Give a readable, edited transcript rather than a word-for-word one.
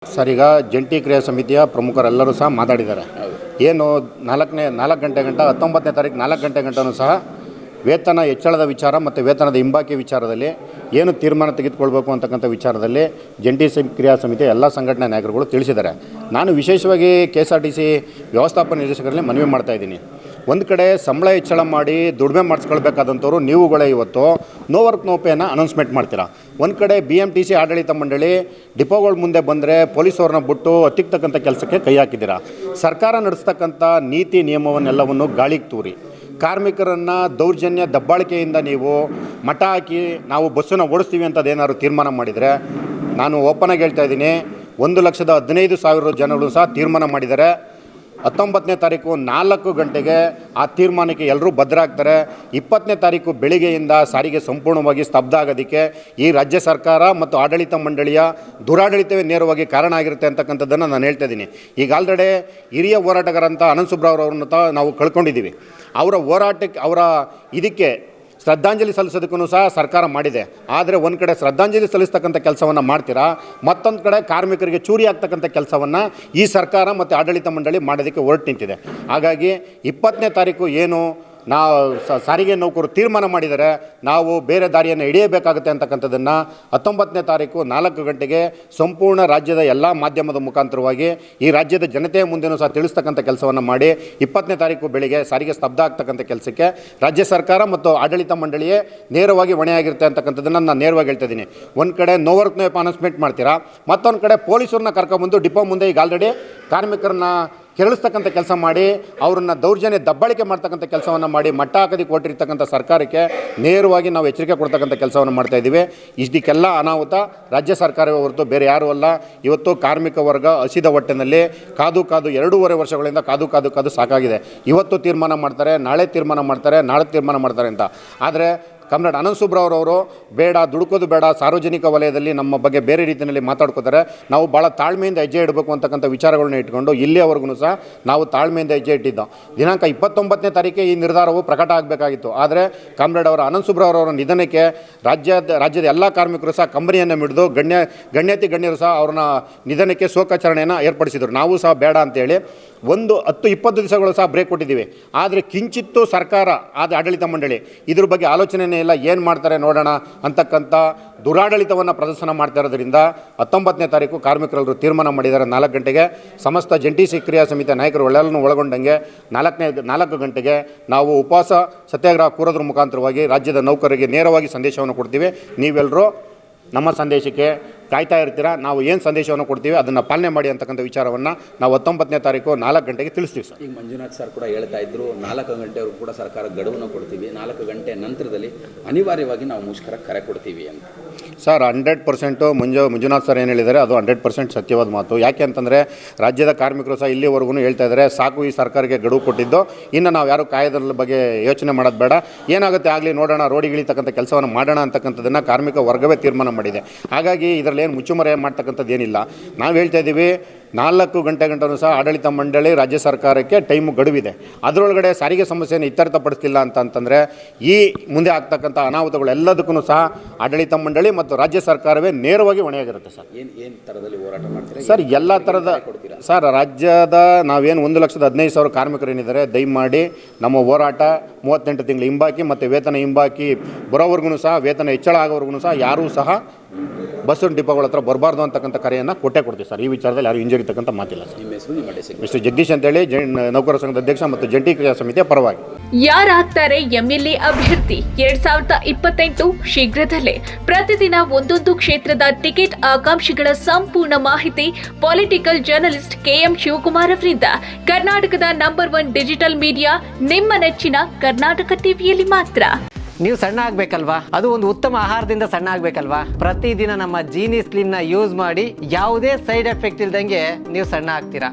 Sir, ಈಗ ಜಂಟಿ ಕ್ರಿಯಾ ಸಮಿತಿಯ ಪ್ರಮುಖರೆಲ್ಲರೂ ಸಹ ಮಾತಾಡಿದ್ದಾರೆ. ಏನು 4 ಗಂಟೆ ಗಂಟ 19ನೇ ತಾರೀಕು 4 ಗಂಟೆ ಗಂಟನೂ ಸಹ ವೇತನ ಹೆಚ್ಚಳದ ವಿಚಾರ ಮತ್ತು ವೇತನದ ಹಿಂಬಾಕಿ ವಿಚಾರದಲ್ಲಿ ಏನು ತೀರ್ಮಾನ ತೆಗೆದುಕೊಳ್ಬೇಕು ಅಂತಕ್ಕಂಥ ವಿಚಾರದಲ್ಲಿ ಜಂಟಿ ಕ್ರಿಯಾ ಸಮಿತಿ ಎಲ್ಲ ಸಂಘಟನಾ ನಾಯಕರುಗಳು ತಿಳಿಸಿದ್ದಾರೆ. ನಾನು ವಿಶೇಷವಾಗಿ KSRTC ವ್ಯವಸ್ಥಾಪನಾ ನಿರ್ದೇಶಕರಲ್ಲಿ ಮನವಿ ಮಾಡ್ತಾಯಿದ್ದೀನಿ. ಒಂದು ಕಡೆ ಸಂಬಳ ಹೆಚ್ಚಳ ಮಾಡಿ ದುಡಿಮೆ ಮಾಡಿಸ್ಕೊಳ್ಬೇಕಾದಂಥವ್ರು ನೀವುಗಳೇ ಇವತ್ತು ನೋ ವರ್ಕ್ ನೋ ಪೇನ ಅನೌನ್ಸ್ಮೆಂಟ್ ಮಾಡ್ತೀರಾ. ಒಂದು ಕಡೆ BMTC ಆಡಳಿತ ಮಂಡಳಿ ಡಿಪೋಗಳ ಮುಂದೆ ಬಂದರೆ ಪೊಲೀಸವ್ರನ್ನ ಬಿಟ್ಟು ಹತ್ತಿಕ್ಕತಕ್ಕಂಥ ಕೆಲಸಕ್ಕೆ ಕೈ ಹಾಕಿದ್ದೀರಾ. ಸರ್ಕಾರ ನಡೆಸ್ತಕ್ಕಂಥ ನೀತಿ ನಿಯಮವನ್ನೆಲ್ಲವನ್ನು ಗಾಳಿಗೆ ತೂರಿ ಕಾರ್ಮಿಕರನ್ನು ದೌರ್ಜನ್ಯ ದಬ್ಬಾಳಿಕೆಯಿಂದ ನೀವು ಮಠ ಹಾಕಿ ನಾವು ಬಸ್ಸನ್ನು ಓಡಿಸ್ತೀವಿ ಅಂತದೇನಾದ್ರು ತೀರ್ಮಾನ ಮಾಡಿದರೆ, ನಾನು ಓಪನಾಗಿ ಹೇಳ್ತಾ ಇದ್ದೀನಿ, 1,15,000 ಜನಗಳು ಸಹ ತೀರ್ಮಾನ ಮಾಡಿದ್ದಾರೆ. 19ನೇ ತಾರೀಕು 4 ಗಂಟೆಗೆ ಆ ತೀರ್ಮಾನಕ್ಕೆ ಎಲ್ಲರೂ ಬದ್ಧರಾಗ್ತಾರೆ. 20ನೇ ತಾರೀಕು ಬೆಳಿಗ್ಗೆಯಿಂದ ಸಾರಿಗೆ ಸಂಪೂರ್ಣವಾಗಿ ಸ್ತಬ್ಧ ಆಗೋದಕ್ಕೆ ಈ ರಾಜ್ಯ ಸರ್ಕಾರ ಮತ್ತು ಆಡಳಿತ ಮಂಡಳಿಯ ದುರಾಡಳಿತವೇ ನೇರವಾಗಿ ಕಾರಣ ಆಗಿರುತ್ತೆ ಅಂತಕ್ಕಂಥದ್ದನ್ನು ನಾನು ಹೇಳ್ತಾ ಇದ್ದೀನಿ. ಈಗ ಆಲ್ರೆಡಿ ಹಿರಿಯ ಹೋರಾಟಗಾರಂಥ ಅನಂತ್ ಸುಬ್ರಾವ್ರವ್ರನ್ನ ನಾವು ಕಳ್ಕೊಂಡಿದ್ದೀವಿ. ಅವರ ಹೋರಾಟಕ್ಕೆ ಇದಕ್ಕೆ ಶ್ರದ್ಧಾಂಜಲಿ ಸಲ್ಲಿಸೋದಕ್ಕೂ ಸಹ ಸರ್ಕಾರ ಮಾಡಿದೆ. ಆದರೆ ಒಂದು ಕಡೆ ಶ್ರದ್ಧಾಂಜಲಿ ಸಲ್ಲಿಸ್ತಕ್ಕಂಥ ಕೆಲಸವನ್ನು ಮಾಡ್ತೀರಾ, ಮತ್ತೊಂದು ಕಡೆ ಕಾರ್ಮಿಕರಿಗೆ ಚೂರಿ ಆಗ್ತಕ್ಕಂಥ ಕೆಲಸವನ್ನು ಈ ಸರ್ಕಾರ ಮತ್ತು ಆಡಳಿತ ಮಂಡಳಿ ಮಾಡೋದಕ್ಕೆ ಹೊರಟು ನಿಂತಿದೆ. ಹಾಗಾಗಿ 20ನೇ ತಾರೀಕು ಏನು ನಾವು ಸಾರಿಗೆ ನೌಕರು ತೀರ್ಮಾನ ಮಾಡಿದರೆ ನಾವು ಬೇರೆ ದಾರಿಯನ್ನು ಹಿಡಿಯಬೇಕಾಗುತ್ತೆ ಅಂತಕ್ಕಂಥದ್ದನ್ನು 19ನೇ ತಾರೀಕು 4 ಗಂಟೆಗೆ ಸಂಪೂರ್ಣ ರಾಜ್ಯದ ಎಲ್ಲ ಮಾಧ್ಯಮದ ಮುಖಾಂತರವಾಗಿ ಈ ರಾಜ್ಯದ ಜನತೆಯ ಮುಂದೆನೂ ಸಹ ತಿಳಿಸ್ತಕ್ಕಂಥ ಕೆಲಸವನ್ನು ಮಾಡಿ 20ನೇ ತಾರೀಕು ಬೆಳಿಗ್ಗೆ ಸಾರಿಗೆ ಸ್ತಬ್ಧ ಆಗ್ತಕ್ಕಂಥ ಕೆಲಸಕ್ಕೆ ರಾಜ್ಯ ಸರ್ಕಾರ ಮತ್ತು ಆಡಳಿತ ಮಂಡಳಿಯೇ ನೇರವಾಗಿ ಹೊಣೆಯಾಗಿರುತ್ತೆ ಅಂತಕ್ಕಂಥದ್ದನ್ನು ನಾನು ನೇರವಾಗಿ ಹೇಳ್ತಾ ಇದ್ದೀನಿ. ಒಂದು ಕಡೆ no work no pay announcement ಮಾಡ್ತೀರಾ, ಮತ್ತೊಂದು ಕಡೆ ಪೊಲೀಸರನ್ನ ಕರ್ಕೊಂಡ್ಬಂದು ಡಿಪೋ ಮುಂದೆ ಈಗ ಆಲ್ರೆಡಿ ಕಾರ್ಮಿಕರನ್ನ ಕೆರಳಿಸ್ತಕ್ಕಂಥ ಕೆಲಸ ಮಾಡಿ ಅವ್ರನ್ನ ದೌರ್ಜನ್ಯ ದಬ್ಬಾಳಿಕೆ ಮಾಡ್ತಕ್ಕಂಥ ಕೆಲಸವನ್ನು ಮಾಡಿ ಮಟ್ಟ ಹಾಕೋದಕ್ಕೆ ಕೊಟ್ಟಿರ್ತಕ್ಕಂಥ ಸರ್ಕಾರಕ್ಕೆ ನೇರವಾಗಿ ನಾವು ಎಚ್ಚರಿಕೆ ಕೊಡ್ತಕ್ಕಂಥ ಕೆಲಸವನ್ನು ಮಾಡ್ತಾಯಿದ್ದೀವಿ. ಇದಕ್ಕೆಲ್ಲ ಅನಾಹುತ ರಾಜ್ಯ ಸರ್ಕಾರವೇ ಹೊರತು ಬೇರೆ ಯಾರೂ ಅಲ್ಲ. ಇವತ್ತು ಕಾರ್ಮಿಕ ವರ್ಗ ಹಸಿದ ಹೊಟ್ಟೆನಲ್ಲಿ ಕಾದು 2.5 ವರ್ಷಗಳಿಂದ ಕಾದು ಸಾಕಾಗಿದೆ. ಇವತ್ತು ತೀರ್ಮಾನ ಮಾಡ್ತಾರೆ, ನಾಳೆ ತೀರ್ಮಾನ ಮಾಡ್ತಾರೆ, ನಾಳೆ ತೀರ್ಮಾನ ಮಾಡ್ತಾರೆ ಅಂತ. ಆದರೆ ಕಮ್ರೇಡ್ ಅನಂತ್ ಸುಬ್ರಾವ್ರವರು ಬೇಡ, ದುಡುಕೋದು ಬೇಡ, ಸಾರ್ವಜನಿಕ ವಲಯದಲ್ಲಿ ನಮ್ಮ ಬಗ್ಗೆ ಬೇರೆ ರೀತಿಯಲ್ಲಿ ಮಾತಾಡ್ಕೋತಾರೆ. ನಾವು ಭಾಳ ತಾಳ್ಮೆಯಿಂದ ಹೆಜ್ಜೆ ಇಡಬೇಕು ಅಂತಕ್ಕಂಥ ವಿಚಾರಗಳನ್ನ ಇಟ್ಕೊಂಡು ಇಲ್ಲಿಯವರೆಗೂ ಸಹ ನಾವು ತಾಳ್ಮೆಯಿಂದ ಹೆಜ್ಜೆ ಇಟ್ಟಿದ್ದು. ದಿನಾಂಕ 29ನೇ ತಾರೀಕೆ ಈ ನಿರ್ಧಾರವು ಪ್ರಕಟ ಆಗಬೇಕಾಗಿತ್ತು. ಆದರೆ ಕಾಮ್ರೇಡ್ ಅವರ ಅನಂತ್ ಸುಬ್ರಾವ್ರವರ ನಿಧನಕ್ಕೆ ರಾಜ್ಯದ ಎಲ್ಲ ಕಾರ್ಮಿಕರು ಸಹ ಕಂಬನಿಯನ್ನು ಮಿಡಿದು ಗಣ್ಯರು ಸಹ ಅವ್ರನ್ನ ನಿಧನಕ್ಕೆ ಶೋಕಾಚರಣೆಯನ್ನು ಏರ್ಪಡಿಸಿದರು. ನಾವು ಸಹ ಬೇಡ ಅಂತೇಳಿ 10-20 ದಿವಸಗಳು ಸಹ ಬ್ರೇಕ್ ಕೊಟ್ಟಿದ್ದೀವಿ. ಆದರೆ ಕಿಂಚಿತ್ತು ಸರ್ಕಾರ ಆಡಳಿತ ಮಂಡಳಿ ಇದ್ರ ಬಗ್ಗೆ ಆಲೋಚನೆಯೇ ಇಲ್ಲ, ಏನು ಮಾಡ್ತಾರೆ ನೋಡೋಣ ಅಂತಕ್ಕಂಥ ದುರಾಡಳಿತವನ್ನು ಪ್ರದರ್ಶನ ಮಾಡ್ತಾ ಇರೋದ್ರಿಂದ 19ನೇ ತಾರೀಕು ಕಾರ್ಮಿಕರೆಲ್ಲರೂ ತೀರ್ಮಾನ ಮಾಡಿದ್ದಾರೆ. 4 ಗಂಟೆಗೆ ಸಮಸ್ತ ಜಂಟಿ ಕ್ರಿಯಾ ಸಮಿತಿಯ ನಾಯಕರು ಎಲ್ಲರನ್ನೂ ಒಳಗೊಂಡಂಗೆ 4 ಗಂಟೆಗೆ ನಾವು ಉಪವಾಸ ಸತ್ಯಾಗ್ರಹ ಕೂರೋದ್ರ ಮುಖಾಂತರವಾಗಿ ರಾಜ್ಯದ ನೌಕರರಿಗೆ ನೇರವಾಗಿ ಸಂದೇಶವನ್ನು ಕೊಡ್ತೀವಿ. ನೀವೆಲ್ಲರೂ ನಮ್ಮ ಸಂದೇಶಕ್ಕೆ ಕಾಯ್ತಾ ಇರ್ತೀರಾ. ನಾವು ಏನು ಸಂದೇಶವನ್ನು ಕೊಡ್ತೀವಿ ಅದನ್ನು ಪಾಲನೆ ಮಾಡಿ ಅಂತಕ್ಕಂಥ ವಿಚಾರವನ್ನು ನಾವು 19ನೇ ತಾರೀಕು 4 ಗಂಟೆಗೆ ತಿಳಿಸ್ತೀವಿ ಸರ್. ಈಗ ಮಂಜುನಾಥ್ ಸರ್ ಕೂಡ ಹೇಳ್ತಾ ಇದ್ರು 4 ಗಂಟೆವರೆಗೂ ಕೂಡ ಸರ್ಕಾರ ಗಡುವನ್ನು ಕೊಡ್ತೀವಿ, 4 ಗಂಟೆ ನಂತರದಲ್ಲಿ ಅನಿವಾರ್ಯವಾಗಿ ನಾವು ಮುಷ್ಕರ ಕರೆ ಕೊಡ್ತೀವಿ ಅಂತ. ಸರ್ 100% ಮಂಜುನಾಥ್ ಸರ್ ಏನು ಹೇಳಿದ್ದಾರೆ ಅದು 100% ಸತ್ಯವಾದ ಮಾತು. ಯಾಕೆ ಅಂತಂದರೆ ರಾಜ್ಯದ ಕಾರ್ಮಿಕರು ಸಹ ಇಲ್ಲಿವರೆಗೂ ಹೇಳ್ತಾ ಇದ್ದಾರೆ, ಸಾಕು ಈ ಸರ್ಕಾರಕ್ಕೆ ಗಡುವು ಕೊಟ್ಟಿದ್ದು, ಇನ್ನು ನಾವು ಯಾರು ಕಾಯೋದ್ರ ಬಗ್ಗೆ ಯೋಚನೆ ಮಾಡೋದು ಬೇಡ, ಏನಾಗುತ್ತೆ ಆಗಲಿ ನೋಡೋಣ, ರೋಡಿಗಿಳಿತಕ್ಕಂಥ ಕೆಲಸವನ್ನು ಮಾಡೋಣ ಅಂತಕ್ಕಂಥದ್ದನ್ನು ಕಾರ್ಮಿಕ ವರ್ಗವೇ ತೀರ್ಮಾನ ಮಾಡಿದೆ. ಹಾಗಾಗಿ ಇದರಲ್ಲಿ ಏನು ಮುಚ್ಚುಮರೆ ಮಾಡ್ತಕ್ಕಂಥದ್ದು ಏನಿಲ್ಲ. ನಾವು ಹೇಳ್ತಾ ಇದ್ದೀವಿ 4 ಗಂಟೆಗೂ ಸಹ ಆಡಳಿತ ಮಂಡಳಿ ರಾಜ್ಯ ಸರ್ಕಾರಕ್ಕೆ ಟೈಮು ಗಡುವಿದೆ. ಅದರೊಳಗಡೆ ಸಾರಿಗೆ ಸಮಸ್ಯೆಯನ್ನು ಇತ್ಯರ್ಥಪಡಿಸ್ತಿಲ್ಲ ಅಂತಂದರೆ ಈ ಮುಂದೆ ಆಗ್ತಕ್ಕಂಥ ಅನಾಹುತಗಳೆಲ್ಲದಕ್ಕೂ ಸಹ ಆಡಳಿತ ಮಂಡಳಿ ಮತ್ತು ರಾಜ್ಯ ಸರ್ಕಾರವೇ ನೇರವಾಗಿ ಹೊಣೆಯಾಗಿರುತ್ತೆ ಸರ್. ಏನು ಥರದಲ್ಲಿ ಹೋರಾಟ ಮಾಡ್ತಾರೆ ಸರ್? ಎಲ್ಲ ಥರದ ಸರ್, ರಾಜ್ಯದ ನಾವೇನು 1,15,000 ಕಾರ್ಮಿಕರು ಏನಿದ್ದಾರೆ, ದಯಮಾಡಿ ನಮ್ಮ ಹೋರಾಟ 38 ತಿಂಗಳ ಹಿಂಬಾಕಿ ಮತ್ತು ವೇತನ ಹಿಂಬಾಕಿ ಬರೋವರೆಗೂ ಸಹ, ವೇತನ ಹೆಚ್ಚಳ ಆಗೋವರೆಗೂ ಸಹ ಯಾರೂ ಸಹ ಬಸ್ ಡಿಪೋಗಳ ಹತ್ರ ಬರಬಾರ್ದು ಅಂತಕ್ಕಂಥ ಕರೆಯನ್ನು ಕೊಡ್ತೀವಿ ಸರ್. ಈ ವಿಚಾರದಲ್ಲಿ ಯಾರು ಹಿಂಜರಿತಕ್ಕಂಥ ಮಾತಿಲ್ಲ ಸರ್. ನಿಮ್ಮ ಹೆಸರು, ನಿಮ್ಮ ಡೆಸಿಗ್ನೇಷನ್? ಮಿಸ್ಟರ್ ಜಗದೀಶ್ ಅಂತೇಳಿ ನೌಕರ ಸಂಘದ ಅಧ್ಯಕ್ಷ ಮತ್ತು ಜಂಟಿ ಕ್ರಿಯಾ ಸಮಿತಿಯ ಪರವಾಗಿ. ಯಾರಾಗ್ತಾರೆ MLA ಅಭ್ಯರ್ಥಿ 2028 ಶೀಘ್ರದಲ್ಲೇ. ಪ್ರತಿದಿನ ಒಂದೊಂದು ಕ್ಷೇತ್ರದ ಟಿಕೆಟ್ ಆಕಾಂಕ್ಷಿಗಳ ಸಂಪೂರ್ಣ ಮಾಹಿತಿ ಪೊಲಿಟಿಕಲ್ ಜರ್ನಲಿಸ್ಟ್ KM ಶಿವಕುಮಾರ್ ಅವರಿಂದ. ಕರ್ನಾಟಕದ ನಂಬರ್ 1 ಡಿಜಿಟಲ್ ಮೀಡಿಯಾ ನಿಮ್ಮ ನೆಚ್ಚಿನ ಕರ್ನಾಟಕ ಟಿವಿಯಲ್ಲಿ ಮಾತ್ರ. ನೀವು ಸಣ್ಣ ಆಗ್ಬೇಕಲ್ವಾ? ಅದು ಒಂದು ಉತ್ತಮ ಆಹಾರದಿಂದ ಸಣ್ಣ ಆಗ್ಬೇಕಲ್ವಾ? ಪ್ರತಿದಿನ ನಮ್ಮ ಜೀನಿ ಸ್ಲಿಮ್ನ ಯೂಸ್ ಮಾಡಿ ಯಾವುದೇ ಸೈಡ್ ಎಫೆಕ್ಟ್ ಇಲ್ದಂಗೆ ನೀವು ಸಣ್ಣ ಆಗ್ತೀರಾ.